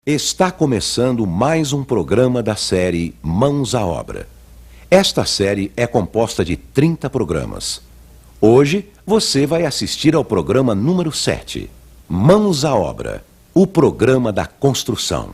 Está começando mais um programa da série Mãos à Obra. Esta série é composta de 30 programas. Hoje você vai assistir ao programa número 7, Mãos à Obra, o programa da construção.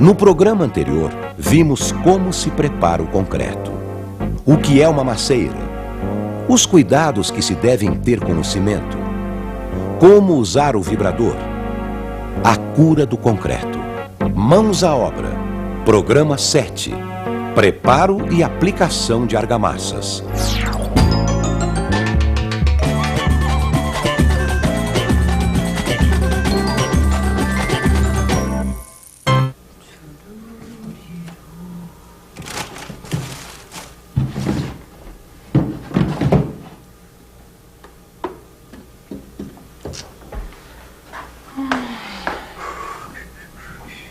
No programa anterior, vimos como se prepara o concreto, o que é uma macieira, os cuidados que se devem ter com o cimento, como usar o vibrador, a cura do concreto. Mãos à obra, programa 7, preparo e aplicação de argamassas.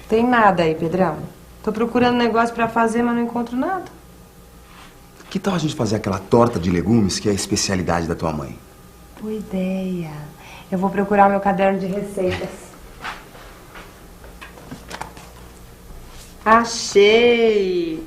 Tem nada aí, Pedrão. Tô procurando negócio pra fazer, mas não encontro nada. Que tal a gente fazer aquela torta de legumes que é a especialidade da tua mãe? Boa ideia. Eu vou procurar o meu caderno de receitas. Achei!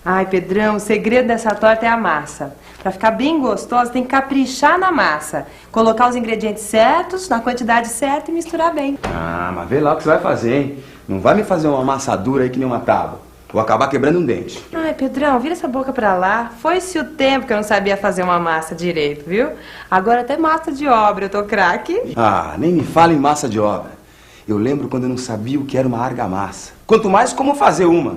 Ai, Pedrão, o segredo dessa torta é a massa. Pra ficar bem gostosa, tem que caprichar na massa. Colocar os ingredientes certos, na quantidade certa e misturar bem. Ah, mas vê lá o que você vai fazer, hein? Não vai me fazer uma massa dura aí que nem uma tábua. Vou acabar quebrando um dente. Ai, Pedrão, vira essa boca pra lá. Foi-se o tempo que eu não sabia fazer uma massa direito, viu? Agora até massa de obra, eu tô craque. Ah, nem me fala em massa de obra. Eu lembro quando eu não sabia o que era uma argamassa. Quanto mais como fazer uma.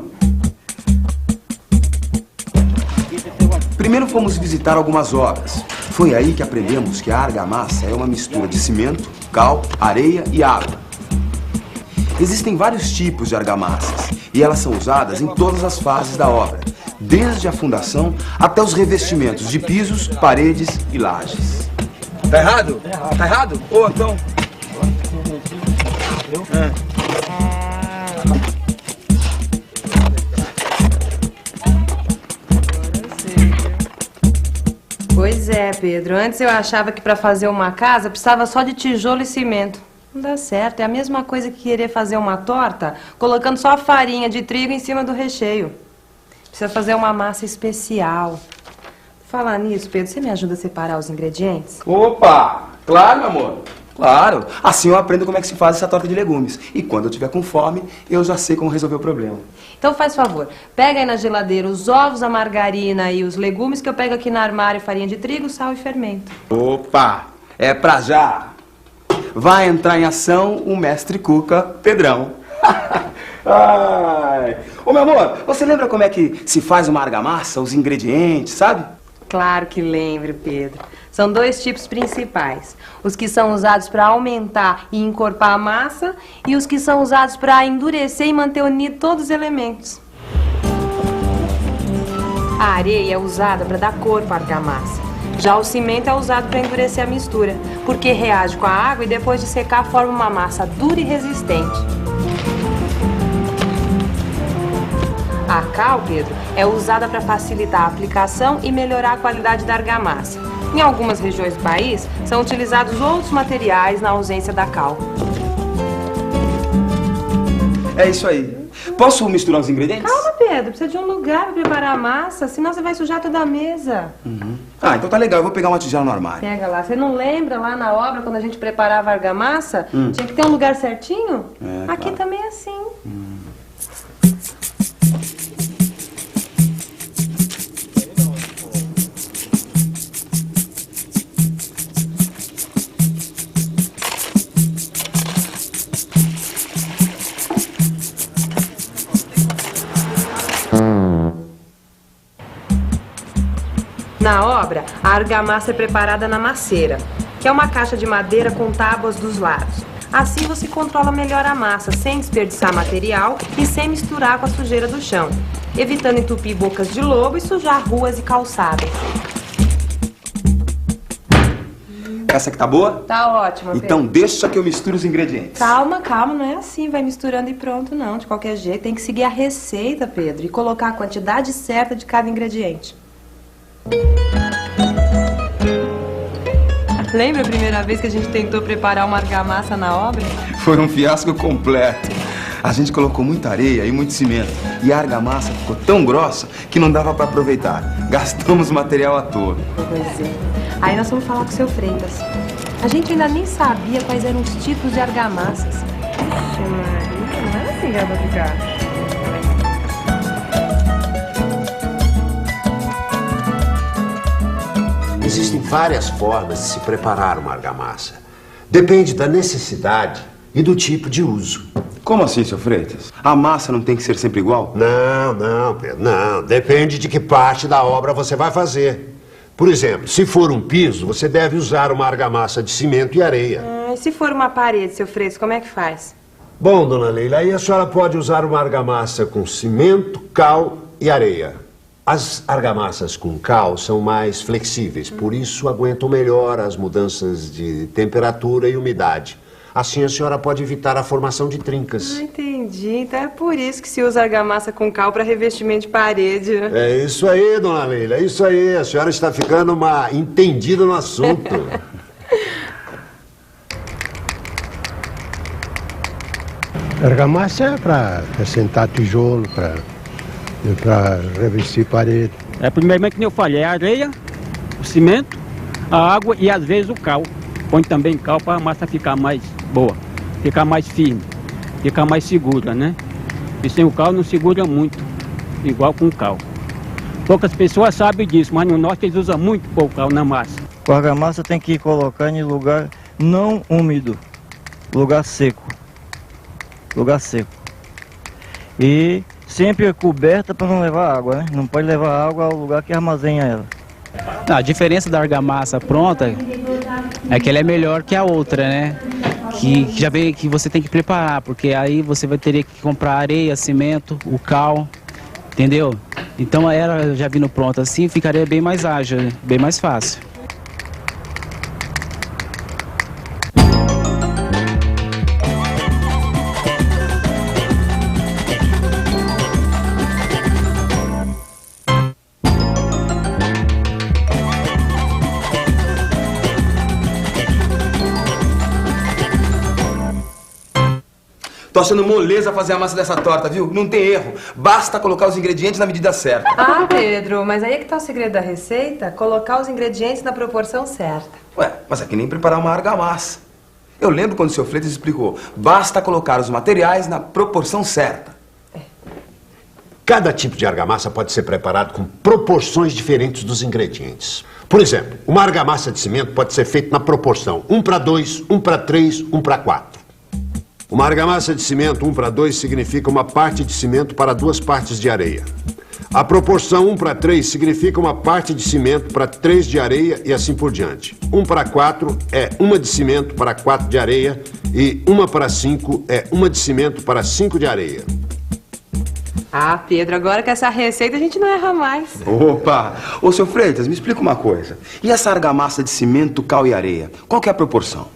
Primeiro fomos visitar algumas obras. Foi aí que aprendemos que a argamassa é uma mistura de cimento, cal, areia e água. Existem vários tipos de argamassas e elas são usadas em todas as fases da obra, desde a fundação até os revestimentos de pisos, paredes e lajes. Tá errado? Tá errado? Ô, então... Pois é, Pedro. Antes eu achava que para fazer uma casa precisava só de tijolo e cimento. Não dá certo. É a mesma coisa que querer fazer uma torta colocando só a farinha de trigo em cima do recheio. Precisa fazer uma massa especial. Falar nisso, Pedro, você me ajuda a separar os ingredientes? Opa! Claro, meu amor. Claro. Assim eu aprendo como é que se faz essa torta de legumes. E quando eu tiver com fome, eu já sei como resolver o problema. Então faz favor, pega aí na geladeira os ovos, a margarina e os legumes que eu pego aqui no armário, farinha de trigo, sal e fermento. Opa! É pra já! Vai entrar em ação o mestre Cuca, Pedrão. Ai. Ô, meu amor, você lembra como é que se faz uma argamassa, os ingredientes, sabe? Claro que lembro, Pedro. São dois tipos principais. Os que são usados para aumentar e encorpar a massa e os que são usados para endurecer e manter unido todos os elementos. A areia é usada para dar corpo à argamassa. Já o cimento é usado para endurecer a mistura, porque reage com a água e depois de secar forma uma massa dura e resistente. A cal, Pedro, é usada para facilitar a aplicação e melhorar a qualidade da argamassa. Em algumas regiões do país, são utilizados outros materiais na ausência da cal. É isso aí. Posso misturar os ingredientes? Calma, Pedro. Precisa de um lugar para preparar a massa, senão você vai sujar toda a mesa. Ah, então tá legal. Eu vou pegar uma tigela no armário. Pega lá. Você não lembra lá na obra, quando a gente preparava a argamassa? Tinha que ter um lugar certinho? É, Aqui claro. também é assim. Na obra, a argamassa é preparada na maceira, que é uma caixa de madeira com tábuas dos lados. Assim você controla melhor a massa, sem desperdiçar material e sem misturar com a sujeira do chão, evitando entupir bocas de lobo e sujar ruas e calçadas. Essa aqui tá boa? Tá ótima, Pedro. Então deixa que eu misturo os ingredientes. Calma, calma, não é assim, vai misturando e pronto, não. De qualquer jeito, tem que seguir a receita, Pedro, e colocar a quantidade certa de cada ingrediente. Lembra a primeira vez que a gente tentou preparar uma argamassa na obra? Foi um fiasco completo. A gente colocou muita areia e muito cimento. E a argamassa ficou tão grossa que não dava pra aproveitar. Gastamos material à toa. Pois é. Aí nós vamos falar com o seu Freitas. A gente ainda nem sabia quais eram os tipos de argamassas. Ixi, Maria, não é assim que ela vai ficar. Existem várias formas de se preparar uma argamassa. Depende da necessidade e do tipo de uso. Como assim, seu Freitas? A massa não tem que ser sempre igual? Não, Pedro, não. Depende de que parte da obra você vai fazer. Por exemplo, se for um piso, você deve usar uma argamassa de cimento e areia. E se for uma parede, seu Freitas, como é que faz? Bom, dona Leila, aí a senhora pode usar uma argamassa com cimento, cal e areia. As argamassas com cal são mais flexíveis, por isso aguentam melhor as mudanças de temperatura e umidade. Assim a senhora pode evitar a formação de trincas. Entendi. Então é por isso que se usa argamassa com cal para revestimento de parede. É isso aí, dona Leila, é isso aí. A senhora está ficando uma entendida no assunto. Argamassa é para assentar tijolo, para revestir parede. É primeiramente, como eu falei, a areia, o cimento, a água e às vezes o cal. Põe também cal para a massa ficar mais boa, ficar mais firme, ficar mais segura, né? E sem o cal não segura muito, igual com o cal. Poucas pessoas sabem disso, mas no norte eles usam muito pouco cal na massa. A argamassa tem que colocar em lugar não úmido, lugar seco. Lugar seco. E sempre coberta para não levar água, né? Não pode levar água ao lugar que armazena ela. A diferença da argamassa pronta é que ela é melhor que a outra, né? Que já vê que você tem que preparar, porque aí você vai ter que comprar areia, cimento, o cal, entendeu? Então ela já vindo pronta assim ficaria bem mais ágil, bem mais fácil. Tô achando moleza fazer a massa dessa torta, viu? Não tem erro. Basta colocar os ingredientes na medida certa. Ah, Pedro, mas aí é que tá o segredo da receita? Colocar os ingredientes na proporção certa. Ué, mas é que nem preparar uma argamassa. Eu lembro quando o seu Freitas explicou. Basta colocar os materiais na proporção certa. Cada tipo de argamassa pode ser preparado com proporções diferentes dos ingredientes. Por exemplo, uma argamassa de cimento pode ser feita na proporção 1:2, 1:3, 1:4. Uma argamassa de cimento 1:2 significa uma parte de cimento para 2 partes de areia. A proporção 1:3 significa uma parte de cimento para 3 de areia e assim por diante. 1:4 é 1 de cimento para 4 de areia e 1:5 é 1 de cimento para 5 de areia. Ah, Pedro, agora com essa receita a gente não erra mais. Opa! Ô, seu Freitas, me explica uma coisa. E essa argamassa de cimento, cal e areia? Qual que é a proporção?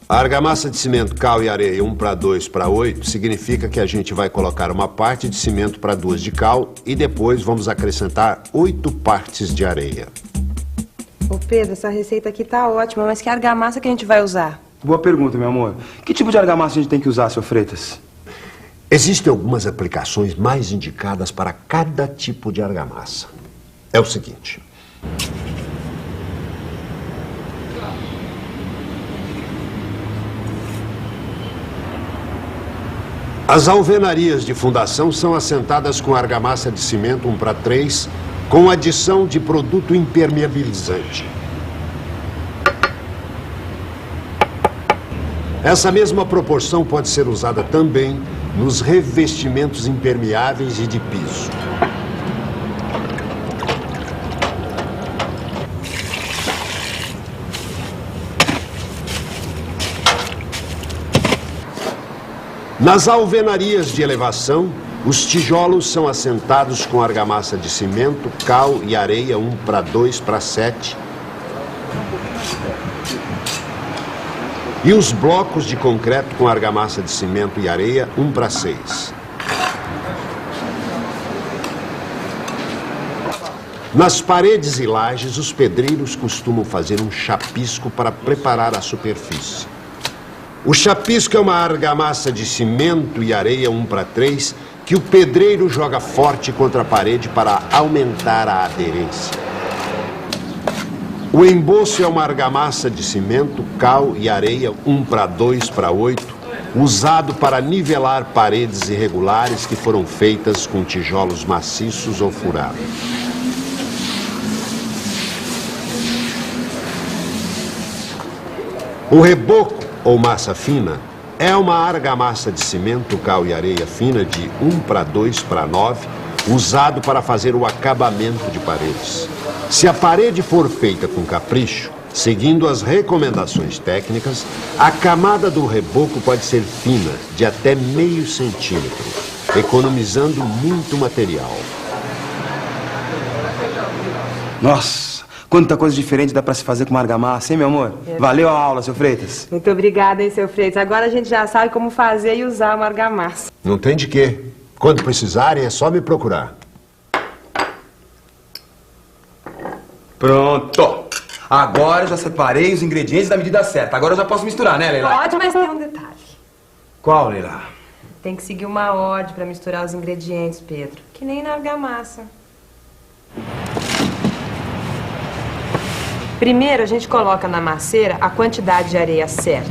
A argamassa de cimento, cal e areia 1:2:8 significa que a gente vai colocar uma parte de cimento para 2 de cal e depois vamos acrescentar 8 partes de areia. Ô, Pedro, essa receita aqui tá ótima, mas que argamassa que a gente vai usar? Boa pergunta, meu amor. Que tipo de argamassa a gente tem que usar, seu Freitas? Existem algumas aplicações mais indicadas para cada tipo de argamassa. É o seguinte. As alvenarias de fundação são assentadas com argamassa de cimento 1:3 com adição de produto impermeabilizante. Essa mesma proporção pode ser usada também nos revestimentos impermeáveis e de piso. Nas alvenarias de elevação, os tijolos são assentados com argamassa de cimento, cal e areia 1:2:7. E os blocos de concreto com argamassa de cimento e areia, 1:6. Nas paredes e lajes, os pedreiros costumam fazer um chapisco para preparar a superfície. O chapisco é uma argamassa de cimento e areia 1:3 que o pedreiro joga forte contra a parede para aumentar a aderência. O emboço é uma argamassa de cimento, cal e areia 1:2:8, usado para nivelar paredes irregulares que foram feitas com tijolos maciços ou furados. O reboco, ou massa fina, é uma argamassa de cimento, cal e areia fina de 1:2:9, usado para fazer o acabamento de paredes. Se a parede for feita com capricho, seguindo as recomendações técnicas, a camada do reboco pode ser fina, de até meio centímetro, economizando muito material. Nossa, quanta coisa diferente dá pra se fazer com uma argamassa, hein, meu amor? Valeu a aula, seu Freitas. Muito obrigada, hein, seu Freitas. Agora a gente já sabe como fazer e usar uma argamassa. Não tem de quê. Quando precisarem, é só me procurar. Pronto. Agora eu já separei os ingredientes da medida certa. Agora eu já posso misturar, né, Leila? Pode, mas tem um detalhe. Qual, Leila? Tem que seguir uma ordem para misturar os ingredientes, Pedro. Que nem na argamassa. Primeiro, a gente coloca na masseira a quantidade de areia certa.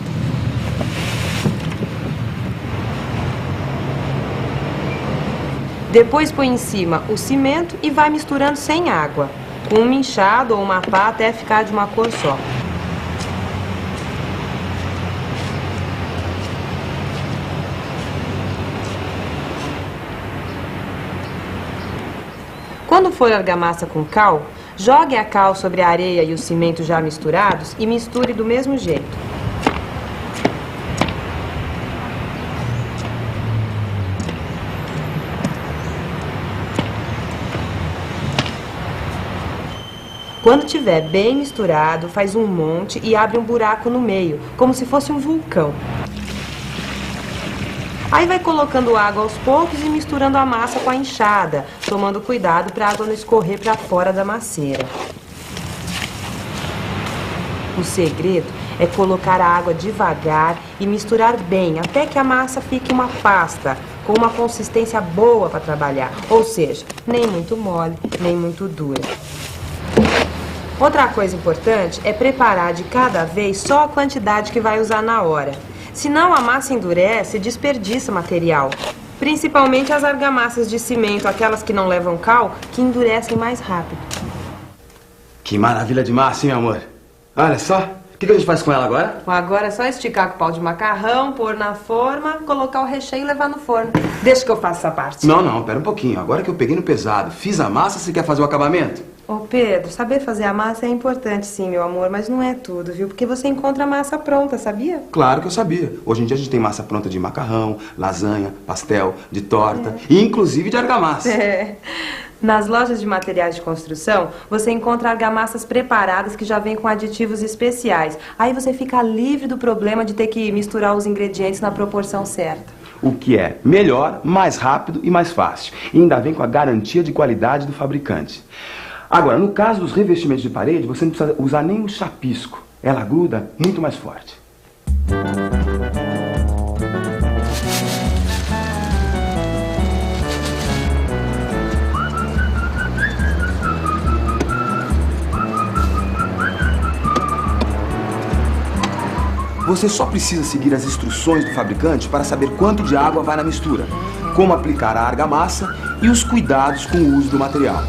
Depois põe em cima o cimento e vai misturando sem água, com um inchado ou uma pá até ficar de uma cor só. Quando for argamassa com cal, jogue a cal sobre a areia e o cimento já misturados e misture do mesmo jeito. Quando tiver bem misturado, faz um monte e abre um buraco no meio, como se fosse um vulcão. Aí vai colocando água aos poucos e misturando a massa com a enxada, tomando cuidado para a água não escorrer para fora da macieira. O segredo é colocar a água devagar e misturar bem, até que a massa fique uma pasta, com uma consistência boa para trabalhar, ou seja, nem muito mole, nem muito dura. Outra coisa importante é preparar de cada vez só a quantidade que vai usar na hora. Senão a massa endurece e desperdiça material. Principalmente as argamassas de cimento, aquelas que não levam cal, que endurecem mais rápido. Que maravilha de massa, hein, amor? Olha só, o que a gente faz com ela agora? Agora é só esticar com o pau de macarrão, pôr na forma, colocar o recheio e levar no forno. Deixa que eu faço essa parte. Não, pera um pouquinho. Agora que eu peguei no pesado, fiz a massa, você quer fazer o acabamento? Ô Pedro, saber fazer a massa é importante sim, meu amor, mas não é tudo, viu? Porque você encontra a massa pronta, sabia? Claro que eu sabia. Hoje em dia a gente tem massa pronta de macarrão, lasanha, pastel, de torta e inclusive de argamassa. É. Nas lojas de materiais de construção, você encontra argamassas preparadas que já vêm com aditivos especiais. Aí você fica livre do problema de ter que misturar os ingredientes na proporção certa. O que é melhor, mais rápido e mais fácil. E ainda vem com a garantia de qualidade do fabricante. Agora, no caso dos revestimentos de parede, você não precisa usar nem o chapisco. Ela gruda muito mais forte. Você só precisa seguir as instruções do fabricante para saber quanto de água vai na mistura, como aplicar a argamassa e os cuidados com o uso do material.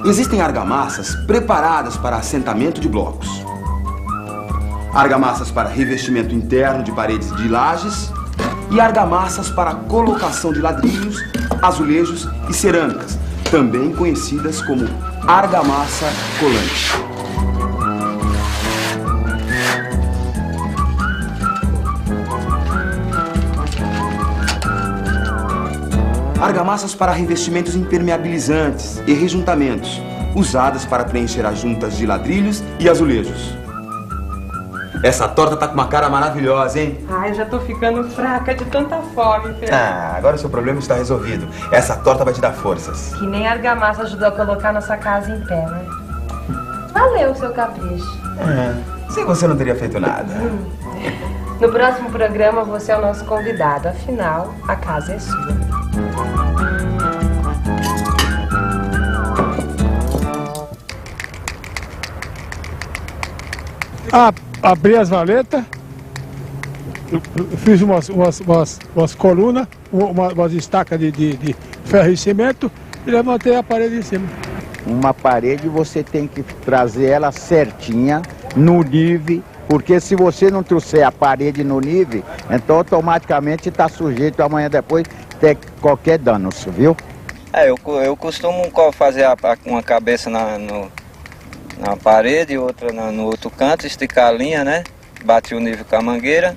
Existem argamassas preparadas para assentamento de blocos. Argamassas para revestimento interno de paredes de lajes e argamassas para colocação de ladrilhos, azulejos e cerâmicas, também conhecidas como argamassa colante. Argamassas para revestimentos impermeabilizantes e rejuntamentos, usadas para preencher as juntas de ladrilhos e azulejos. Essa torta tá com uma cara maravilhosa, hein? Ai, eu já tô ficando fraca de tanta fome, Pedro. Ah, agora o seu problema está resolvido. Essa torta vai te dar forças. Que nem a argamassa ajudou a colocar nossa casa em pé, né? Valeu o seu capricho. Sem você não teria feito nada. No próximo programa você é o nosso convidado, afinal, a casa é sua. Abri as valetas, fiz umas colunas, umas estacas de ferro e cimento e levantei a parede em cima. Uma parede você tem que trazer ela certinha, no nível, porque se você não trouxer a parede no nível, então automaticamente está sujeito amanhã depois ter qualquer dano, viu? Eu costumo fazer uma cabeça na parede e outra no outro canto, esticar a linha, né? Bate o nível com a mangueira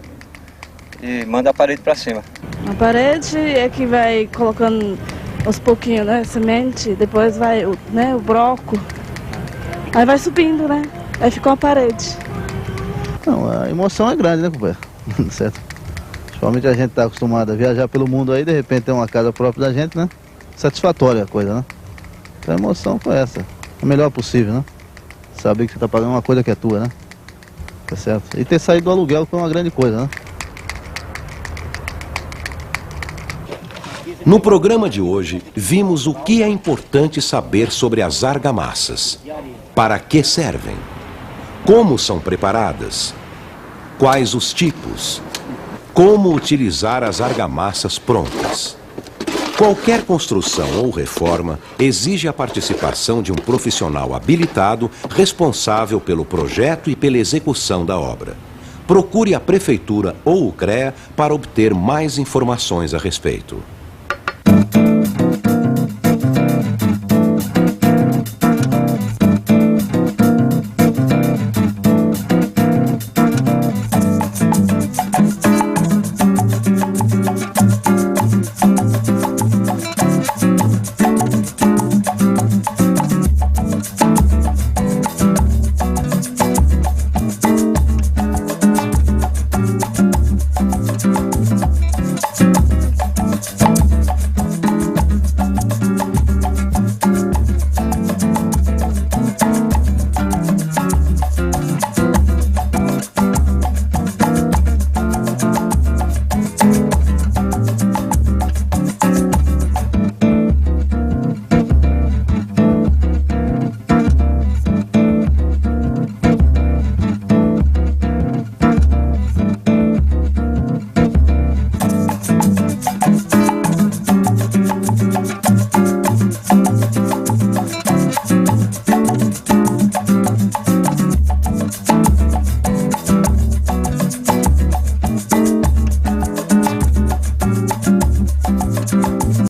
e manda a parede para cima. A parede é que vai colocando aos pouquinhos, né? Semente, depois vai o broco, aí vai subindo, né? Aí ficou a parede. Não, a emoção é grande, né, companheiro? Certo? Principalmente a gente tá acostumado a viajar pelo mundo aí, de repente tem uma casa própria da gente, né? Satisfatória a coisa, né? Então a emoção foi essa, a melhor possível, né? Saber que você está pagando uma coisa que é tua, né? Tá certo? E ter saído do aluguel foi uma grande coisa, né? No programa de hoje, vimos o que é importante saber sobre as argamassas. Para que servem? Como são preparadas? Quais os tipos? Como utilizar as argamassas prontas? Qualquer construção ou reforma exige a participação de um profissional habilitado responsável pelo projeto e pela execução da obra. Procure a Prefeitura ou o CREA para obter mais informações a respeito.